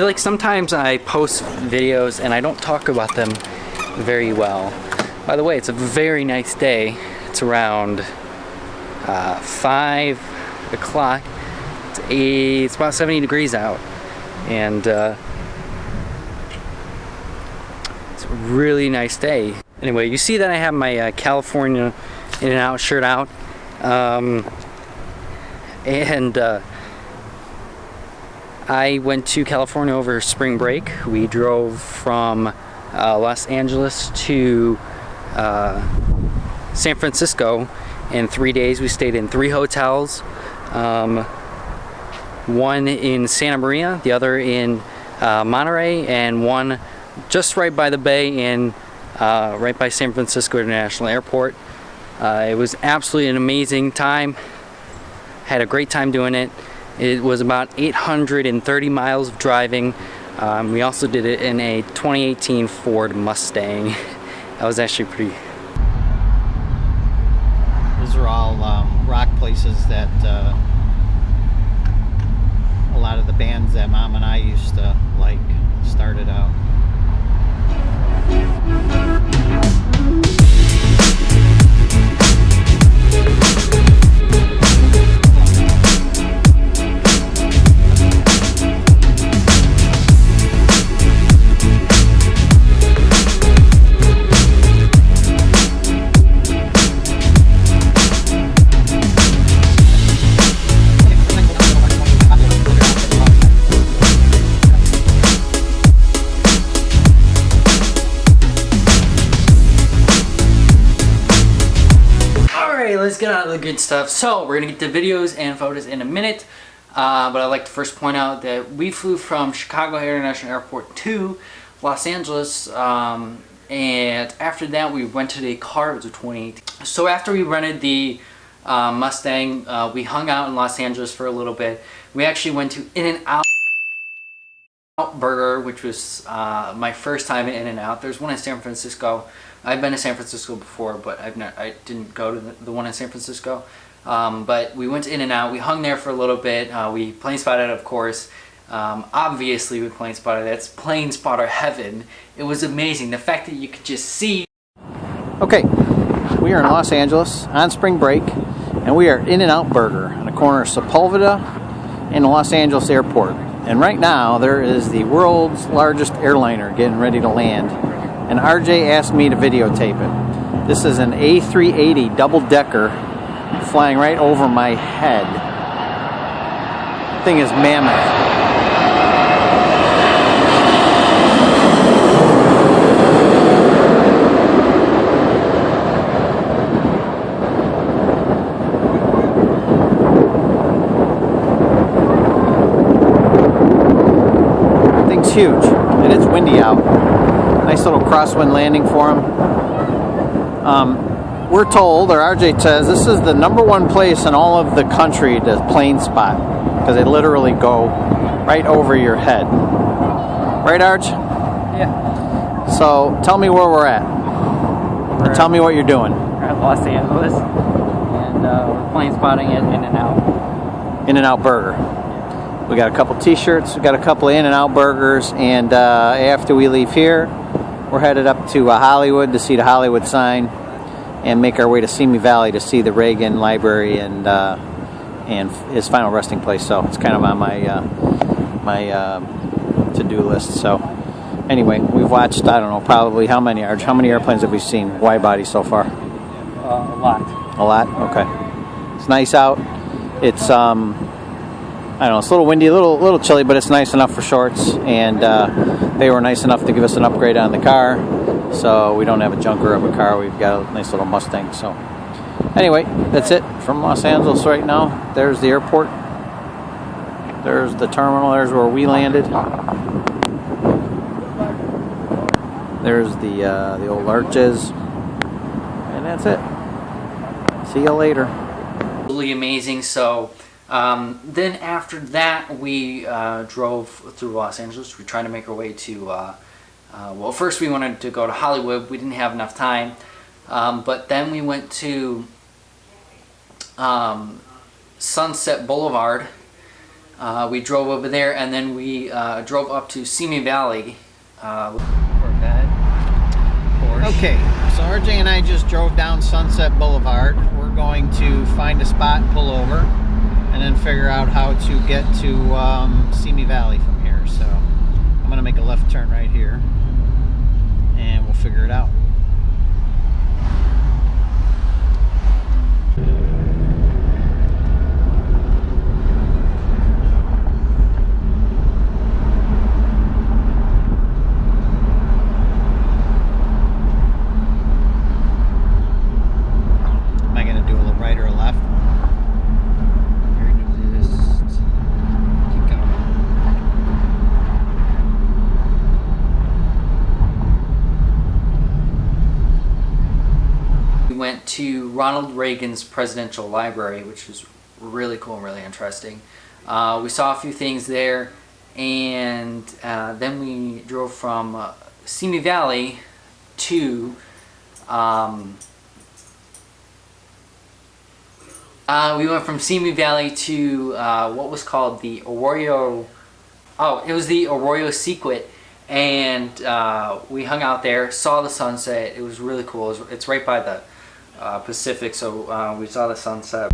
feel like sometimes I post videos and I don't talk about them very well. By the way, it's a very nice day. It's around 5 o'clock. It's about 70 degrees out, and it's a really nice day. Anyway, you see that I have my California In-N-Out shirt out, and I went to California over spring break. We drove from Los Angeles to San Francisco in 3 days. We stayed in 3 hotels, one in Santa Maria, the other in Monterey, and one just right by the bay in right by San Francisco International Airport. It was absolutely an amazing time. Had a great time doing it. It was about 830 miles of driving. We also did it in a 2018 Ford Mustang. That was actually pretty. Those are all rock places that a lot of the bands that Mom and I used to like started out. Let's get on to the good stuff. So we're gonna get to videos and photos in a minute, but I'd like to first point out that we flew from Chicago International Airport to Los Angeles, and after that we rented a car. It was a 2018. So after we rented the Mustang, we hung out in Los Angeles for a little bit. We actually went to In-N-Out Burger, which was my first time in In-N-Out. There's one in San Francisco. I've been to San Francisco before, but I didn't go to the one in San Francisco. But we went to In-N-Out. We hung there for a little bit. We plane spotted, of course. Obviously, we plane spotted. That's plane spotter heaven. It was amazing. The fact that you could just see. Okay, we are in Los Angeles on spring break, and we are In-N-Out Burger on the corner of Sepulveda and the Los Angeles Airport. And right now, there is the world's largest airliner getting ready to land. And RJ asked me to videotape it. This is an A380 double-decker flying right over my head. The thing is mammoth. The thing's huge, and it's windy out. Nice little crosswind landing for him. We're told, or RJ says, this is the #1 place in all of the country to plane spot, because they literally go right over your head. Right, Arj? Yeah. So tell me where we're at. And tell me what you're doing. We're at Los Angeles, and we're plane spotting at In-N-Out. In-N-Out Burger. We got a couple t-shirts, we got a couple of In-N-Out burgers, and after we leave here, we're headed up to Hollywood to see the Hollywood sign and make our way to Simi Valley to see the Reagan Library and his final resting place. So it's kind of on my to-do list. So anyway, we've watched, I don't know, probably how many airplanes have we seen wide body so far? A lot. A lot? Okay. It's nice out. It's I don't know, it's a little windy, a little chilly, but it's nice enough for shorts, and they were nice enough to give us an upgrade on the car, so we don't have a junker of a car. We've got a nice little Mustang. So anyway, that's it from Los Angeles right now. There's the airport. There's the terminal. There's where we landed. There's the old arches, and that's it. See you later. Absolutely amazing. So then after that, we drove through Los Angeles. We tried to make our way to, well, first we wanted to go to Hollywood. We didn't have enough time. But then we went to Sunset Boulevard. We drove over there, and then we drove up to Simi Valley. Corvette, Porsche. Okay, so RJ and I just drove down Sunset Boulevard. We're going to find a spot, pull over, and then figure out how to get to Simi Valley from here. So I'm going to make a left turn right here, and we'll figure it out. Went to Ronald Reagan's Presidential Library, which was really cool and really interesting. We saw a few things there, and then we drove from Simi Valley to we went from Simi Valley to what was called the Arroyo. Oh, it was the Arroyo Sequit, and we hung out there, saw the sunset. It was really cool. It's right by the Pacific, so we saw the sunset.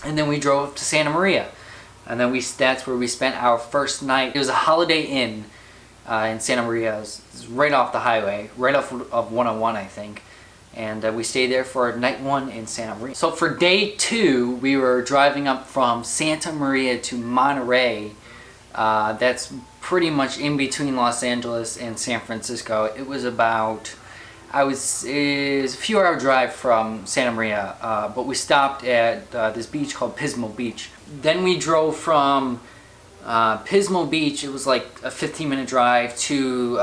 And then we drove to Santa Maria, and then that's where we spent our first night. It was a Holiday Inn in Santa Maria. It was right off the highway, right off of 101, I think. And we stayed there for night one in Santa Maria. So for day two, we were driving up from Santa Maria to Monterey. That's pretty much in between Los Angeles and San Francisco. It was about, it was a few hour drive from Santa Maria, but we stopped at this beach called Pismo Beach. Then we drove from Pismo Beach. It was like a 15-minute drive to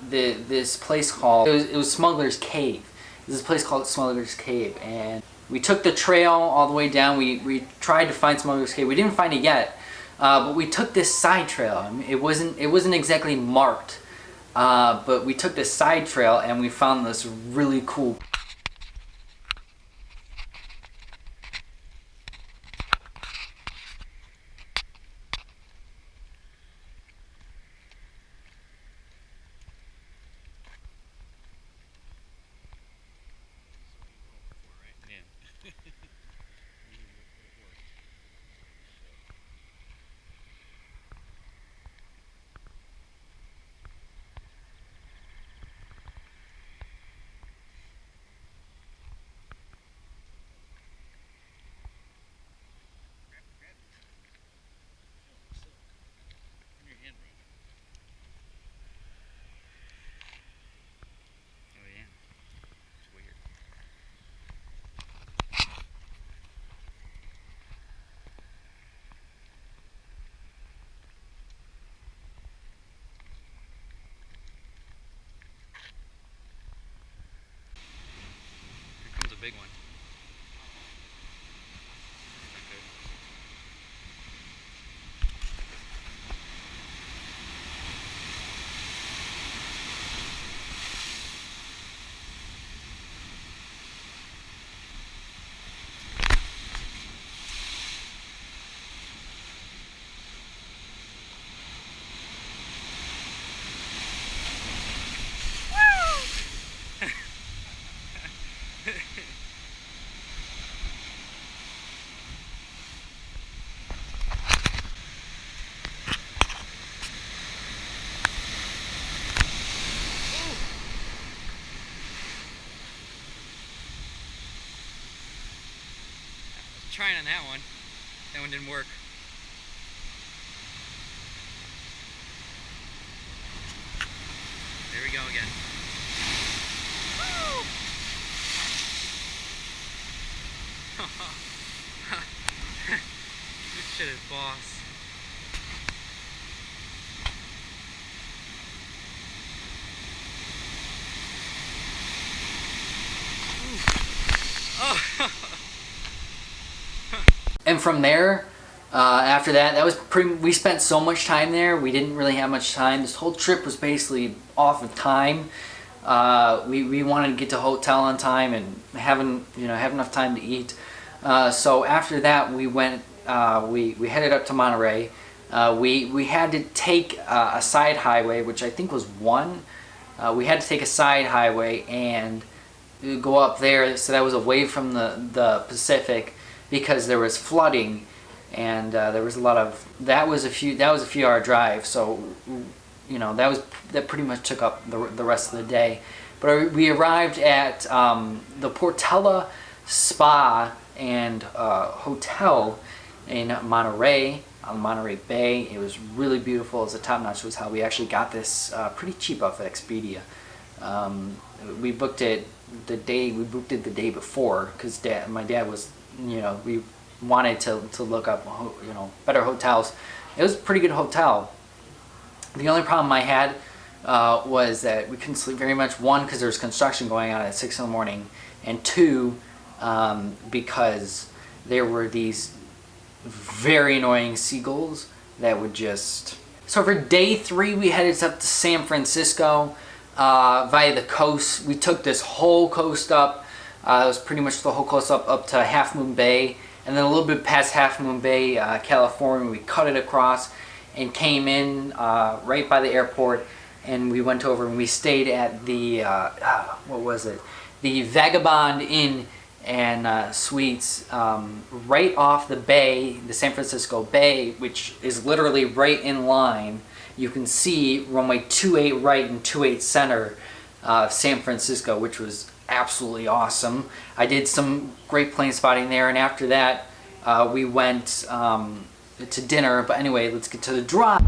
this place called, it was Smuggler's Cave. This place called Smuggler's Cave, and we took the trail all the way down. We tried to find Smuggler's Cave. We didn't find it yet, but we took this side trail. I mean, it wasn't exactly marked, but we took this side trail and we found this really cool. trying on that one. That one didn't work. There we go again. Woo! This shit is boss. Oh. And from there, after that was we spent so much time there, we didn't really have much time. This whole trip was basically off of time. We wanted to get to hotel on time and have enough time to eat. So after that, we went. We headed up to Monterey. We had to take a side highway, which I think was one. We had to take a side highway and go up there, so that was away from the Pacific, because there was flooding, and there was a lot of that was a few hour drive. So that pretty much took up the rest of the day. But we arrived at the Portela Spa and Hotel in Monterey, on Monterey Bay. It was really beautiful. It was a top-notch. It was how we actually got this pretty cheap off of Expedia. We booked it the day before, because my dad was, we wanted to look up, better hotels. It was a pretty good hotel. The only problem I had was that we couldn't sleep very much. One, because there was construction going on at 6 in the morning, and two, because there were these very annoying seagulls that would just... So for day 3, we headed up to San Francisco via the coast. We took this whole coast up. It was pretty much the whole coast up to Half Moon Bay, and then a little bit past Half Moon Bay, California. We cut it across and came in right by the airport, and we went over and we stayed at the what was it? The Vagabond Inn and Suites, right off the bay, the San Francisco Bay, which is literally right in line. You can see runway 28 right and 28 center of San Francisco, which was absolutely awesome. I did some great plane spotting there, and after that we went to dinner. But anyway, let's get to the drive.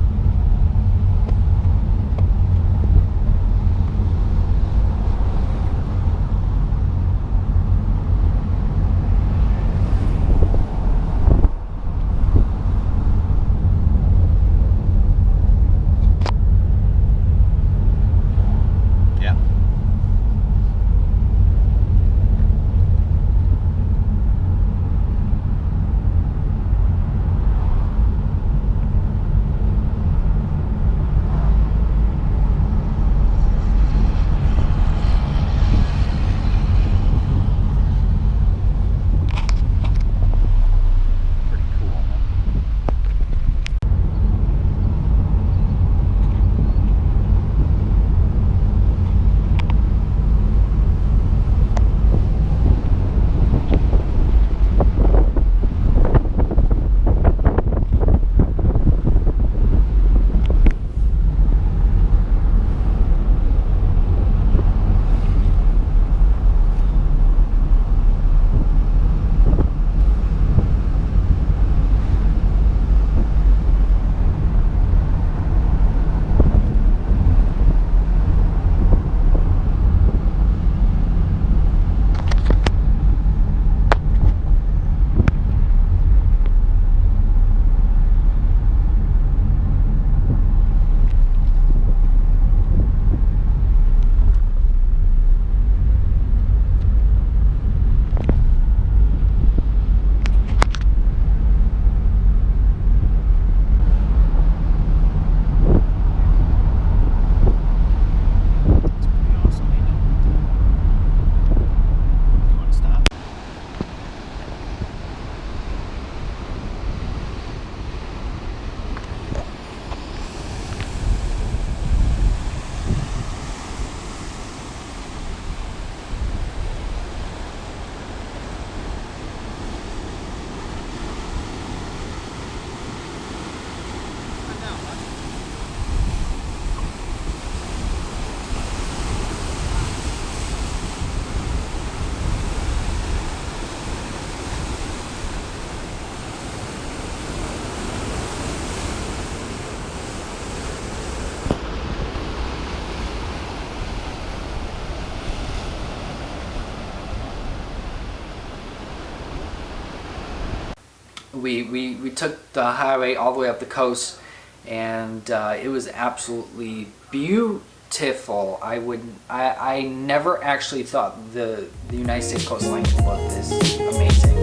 we took the highway all the way up the coast, and it was absolutely beautiful. I never actually thought the United States coastline could look this amazing.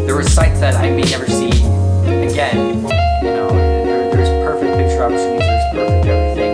There were sights that I may never see again. You know, there's perfect picture opportunities. There's perfect everything.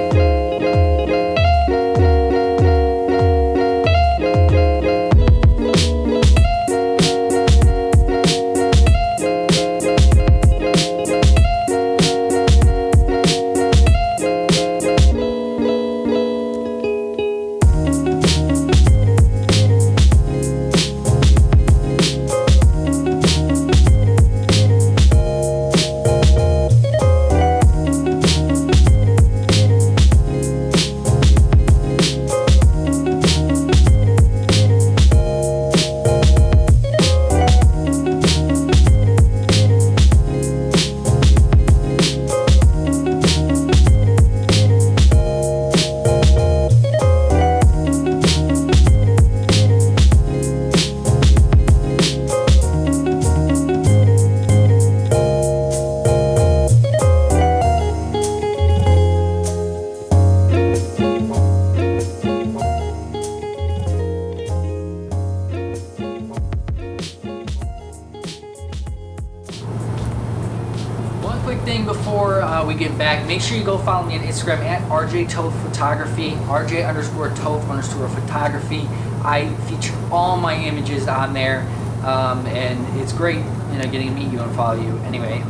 Quick thing before we get back, make sure you go follow me on Instagram at RJ_Toth_Photography, RJ_Toth_Photography. I feature all my images on there, and it's great, you know, getting to meet you and follow you. Anyway,